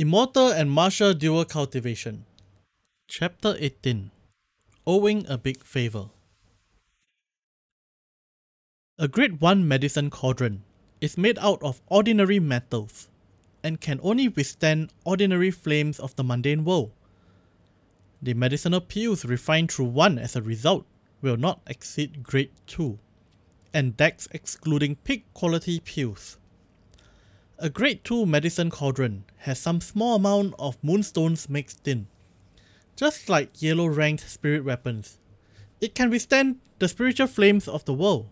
Immortal and Martial Dual Cultivation. Chapter 18. Owing a Big Favor. A Grade 1 medicine cauldron is made out of ordinary metals and can only withstand ordinary flames of the mundane world. The medicinal pills refined through 1 as a result will not exceed Grade 2, and decks excluding pig quality pills. A Grade 2 medicine cauldron has some small amount of moonstones mixed in. Just like yellow ranked spirit weapons, it can withstand the spiritual flames of the world.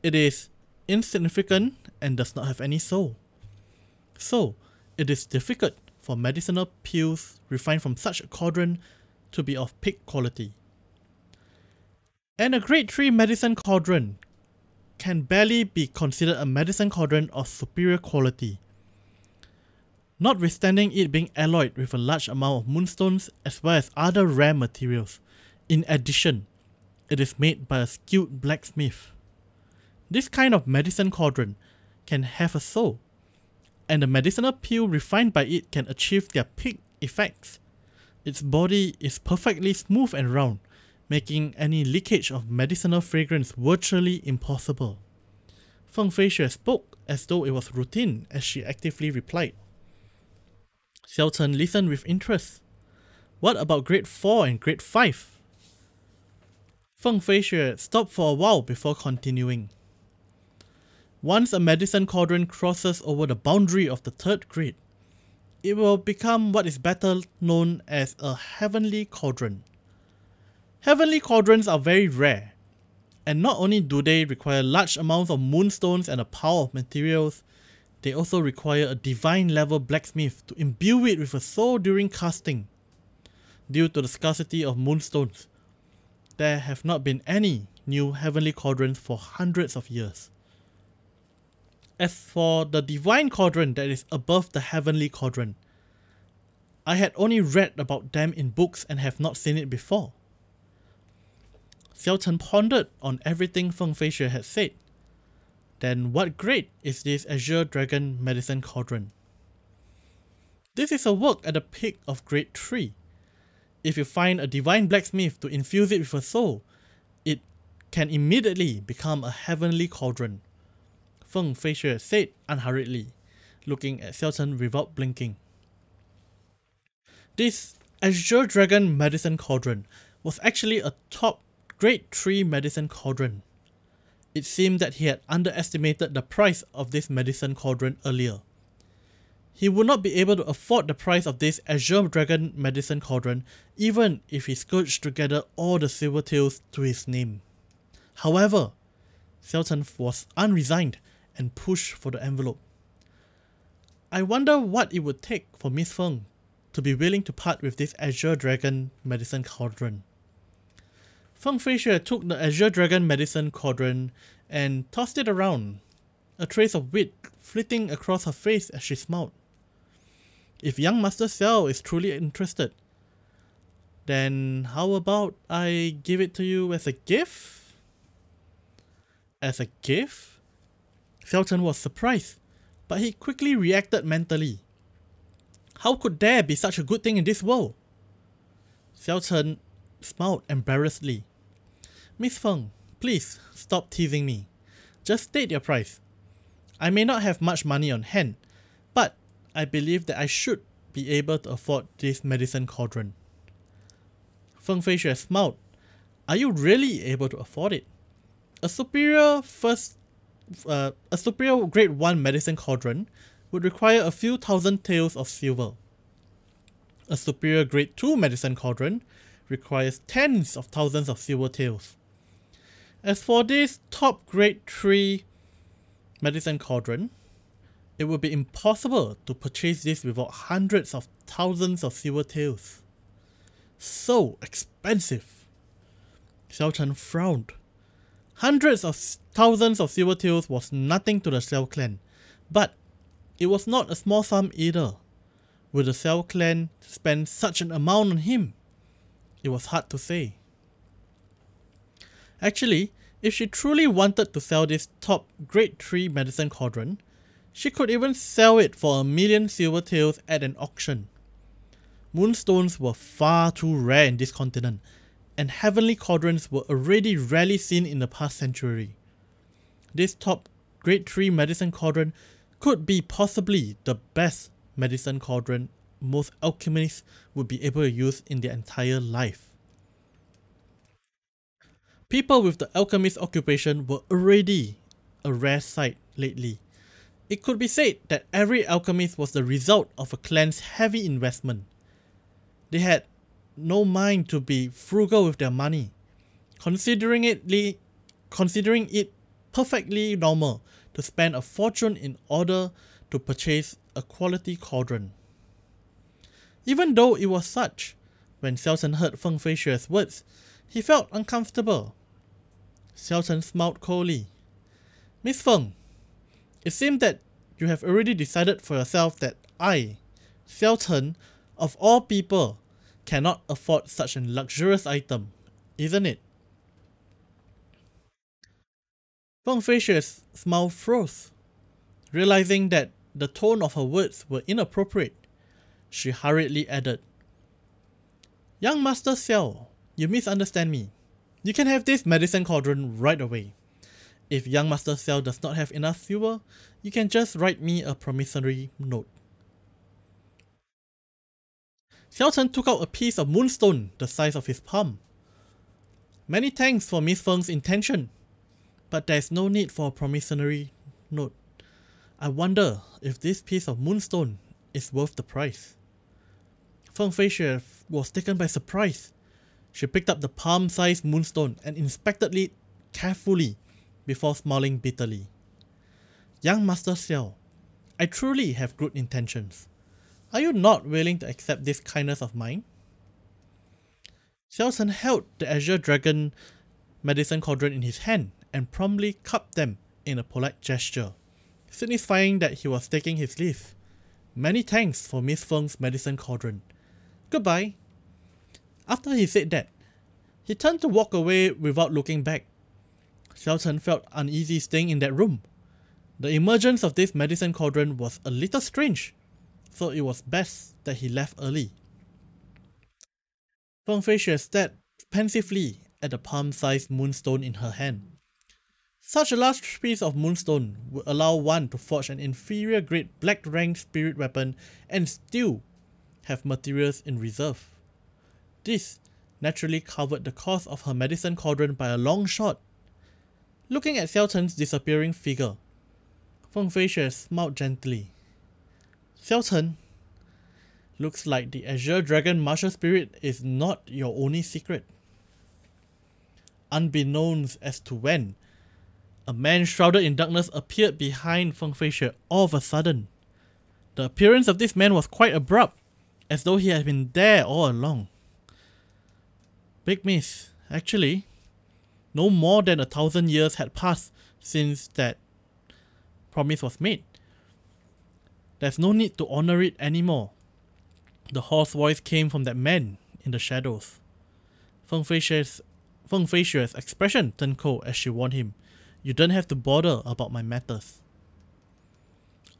It is insignificant and does not have any soul. So, it is difficult for medicinal pills refined from such a cauldron to be of pig quality. And a Grade 3 medicine cauldron can barely be considered a medicine cauldron of superior quality, notwithstanding it being alloyed with a large amount of moonstones as well as other rare materials. In addition, it is made by a skilled blacksmith. This kind of medicine cauldron can have a soul, and the medicinal pill refined by it can achieve their peak effects. Its body is perfectly smooth and round, making any leakage of medicinal fragrance virtually impossible. Feng Feixue spoke as though it was routine as she actively replied. Xiao Chen listened with interest. What about Grade 4 and Grade 5? Feng Feixue stopped for a while before continuing. Once a medicine cauldron crosses over the boundary of the 3rd grade, it will become what is better known as a heavenly cauldron. Heavenly cauldrons are very rare, and not only do they require large amounts of moonstones and a pile of materials, they also require a divine level blacksmith to imbue it with a soul during casting. Due to the scarcity of moonstones, there have not been any new heavenly cauldrons for hundreds of years. As for the divine cauldron that is above the heavenly cauldron, I had only read about them in books and have not seen it before. Xiao Chen pondered on everything Feng Feixue had said. Then what grade is this Azure Dragon Medicine Cauldron? This is a work at the peak of Grade 3. If you find a divine blacksmith to infuse it with a soul, it can immediately become a heavenly cauldron, Feng Feixue said unhurriedly, looking at Xiao Chen without blinking. This Azure Dragon Medicine Cauldron was actually a top Grade 3 medicine cauldron. It seemed that he had underestimated the price of this medicine cauldron earlier. He would not be able to afford the price of this Azure Dragon Medicine Cauldron even if he scourged together all the silver tails to his name. However, Xiao Chen was unresigned and pushed for the envelope. I wonder what it would take for Miss Feng to be willing to part with this Azure Dragon Medicine Cauldron. Feng Feixue took the Azure Dragon Medicine Cauldron and tossed it around, a trace of wit flitting across her face as she smiled. If young Master Xiao is truly interested, then how about I give it to you as a gift? As a gift? Xiao Chen was surprised, but he quickly reacted mentally. How could there be such a good thing in this world? Xiao Chen smiled embarrassedly. Miss Feng, please stop teasing me. Just state your price. I may not have much money on hand, but I believe that I should be able to afford this medicine cauldron. Feng Feixue smiled. Are you really able to afford it? A superior Grade 1 medicine cauldron would require a few thousand taels of silver. A superior Grade 2 medicine cauldron requires tens of thousands of silver taels. As for this top Grade 3 medicine cauldron, it would be impossible to purchase this without hundreds of thousands of silver taels. So expensive! Xiao Chen frowned. Hundreds of thousands of silver taels was nothing to the Xiao clan, but it was not a small sum either. Would the Xiao clan spend such an amount on him? It was hard to say. Actually, if she truly wanted to sell this top Grade 3 medicine cauldron, She could even sell it for 1,000,000 silver taels at an auction. Moonstones were far too rare in this continent, and heavenly cauldrons were already rarely seen in the past century. This top grade 3 medicine cauldron could be possibly the best medicine cauldron most alchemists would be able to use in their entire life. People with the alchemist occupation were already a rare sight lately. It could be said that every alchemist was the result of a clan's heavy investment. They had no mind to be frugal with their money, considering it perfectly normal to spend a fortune in order to purchase a quality cauldron. Even though it was such, when Xiao heard Feng Feishue's words, he felt uncomfortable. Xiao smiled coldly. "Miss Feng, it seems that you have already decided for yourself that I, Xiao, of all people, cannot afford such a luxurious item, isn't it?" Feng Feishue's smile froze. Realizing that the tone of her words were inappropriate, she hurriedly added, "Young Master Xiao, you misunderstand me. You can have this medicine cauldron right away. If young Master Xiao does not have enough silver, you can just write me a promissory note." Xiao Chen took out a piece of moonstone the size of his palm. "Many thanks for Miss Feng's intention, but there is no need for a promissory note. I wonder if this piece of moonstone is worth the price." Feng Feishue was taken by surprise. She picked up the palm-sized moonstone and inspected it carefully before smiling bitterly. "Young Master Xiao, I truly have good intentions. Are you not willing to accept this kindness of mine?" Xiao Chen held the Azure Dragon medicine cauldron in his hand and promptly cupped them in a polite gesture, signifying that he was taking his leave. "Many thanks for Miss Feng's medicine cauldron. Goodbye." After he said that, he turned to walk away without looking back. Xiao Chen felt uneasy staying in that room. The emergence of this medicine cauldron was a little strange, so it was best that he left early. Feng Feishue stared pensively at the palm-sized moonstone in her hand. Such a large piece of moonstone would allow one to forge an inferior grade black rank spirit weapon and still have materials in reserve. This naturally covered the cost of her medicine cauldron by a long shot. Looking at Xiao Chen's disappearing figure, Feng Feishue smiled gently. "Xiao Chen, looks like the Azure Dragon martial spirit is not your only secret." Unbeknownst as to when, a man shrouded in darkness appeared behind Feng Feishue all of a sudden. The appearance of this man was quite abrupt, as though he had been there all along. "Big Miss, actually, no more than 1,000 years had passed since that promise was made. There's no need to honor it anymore." The hoarse voice came from that man in the shadows. Feng Feishue's expression turned cold as she warned him, "You don't have to bother about my matters.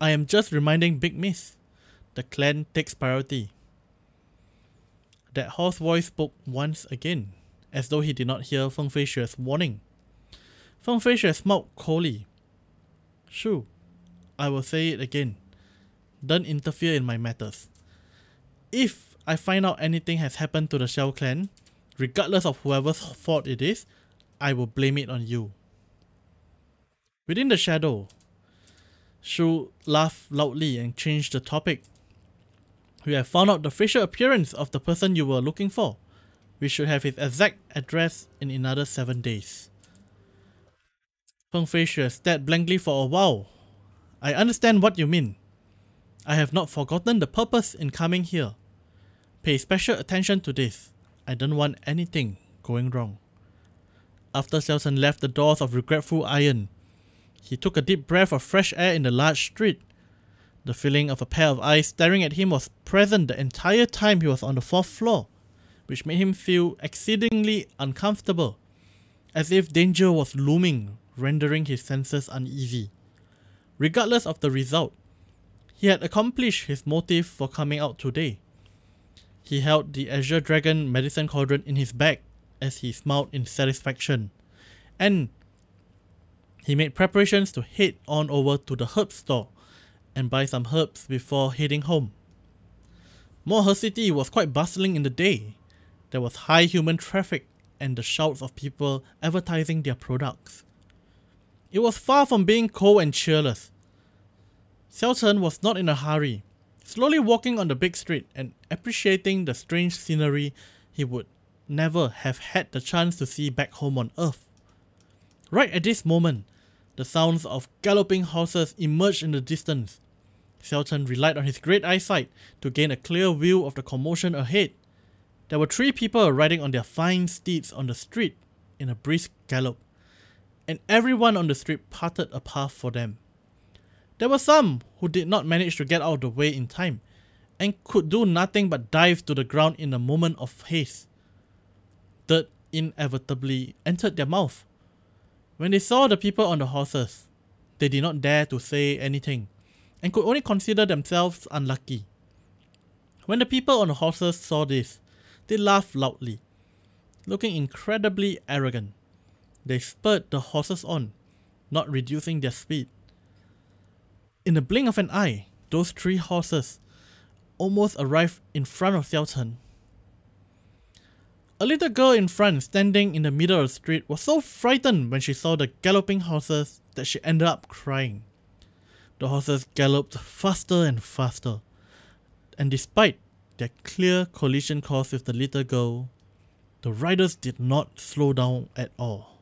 I am just reminding Big Miss. The clan takes priority." That hoarse voice spoke once again, as though he did not hear Feng Feishue's warning. Feng Feishue smiled coldly. "Sure, I will say it again. Don't interfere in my matters. If I find out anything has happened to the Xiao clan, regardless of whoever's fault it is, I will blame it on you." Within the shadow, Shu laughed loudly and changed the topic. "We have found out the facial appearance of the person you were looking for. We should have his exact address in another 7 days." Feng Feishue stared blankly for a while. "I understand what you mean. I have not forgotten the purpose in coming here. Pay special attention to this. I don't want anything going wrong." After Xiao Chen left the doors of regretful iron, he took a deep breath of fresh air in the large street. The feeling of a pair of eyes staring at him was present the entire time he was on the 4th floor, which made him feel exceedingly uncomfortable, as if danger was looming, rendering his senses uneasy. regardless of the result. He had accomplished his motive for coming out today. He held the Azure Dragon medicine cauldron in his bag as he smiled in satisfaction, and he made preparations to head on over to the herb store and buy some herbs before heading home. Moreher City was quite bustling in the day. There was high human traffic and the shouts of people advertising their products. It was far from being cold and cheerless. Xiao Chen was not in a hurry, slowly walking on the big street and appreciating the strange scenery he would never have had the chance to see back home on Earth. Right at this moment, the sounds of galloping horses emerged in the distance. Xiao Chen relied on his great eyesight to gain a clear view of the commotion ahead. There were 3 people riding on their fine steeds on the street in a brisk gallop, and everyone on the street parted a path for them. There were some who did not manage to get out of the way in time, and could do nothing but dive to the ground in a moment of haste. Dirt inevitably entered their mouth. When they saw the people on the horses, they did not dare to say anything, and could only consider themselves unlucky. When the people on the horses saw this, they laughed loudly, looking incredibly arrogant. They spurred the horses on, not reducing their speed. In the blink of an eye, those 3 horses almost arrived in front of Xiao Chen. A little girl in front, standing in the middle of the street, was so frightened when she saw the galloping horses that she ended up crying. The horses galloped faster and faster, and despite their clear collision course with the little girl, the riders did not slow down at all.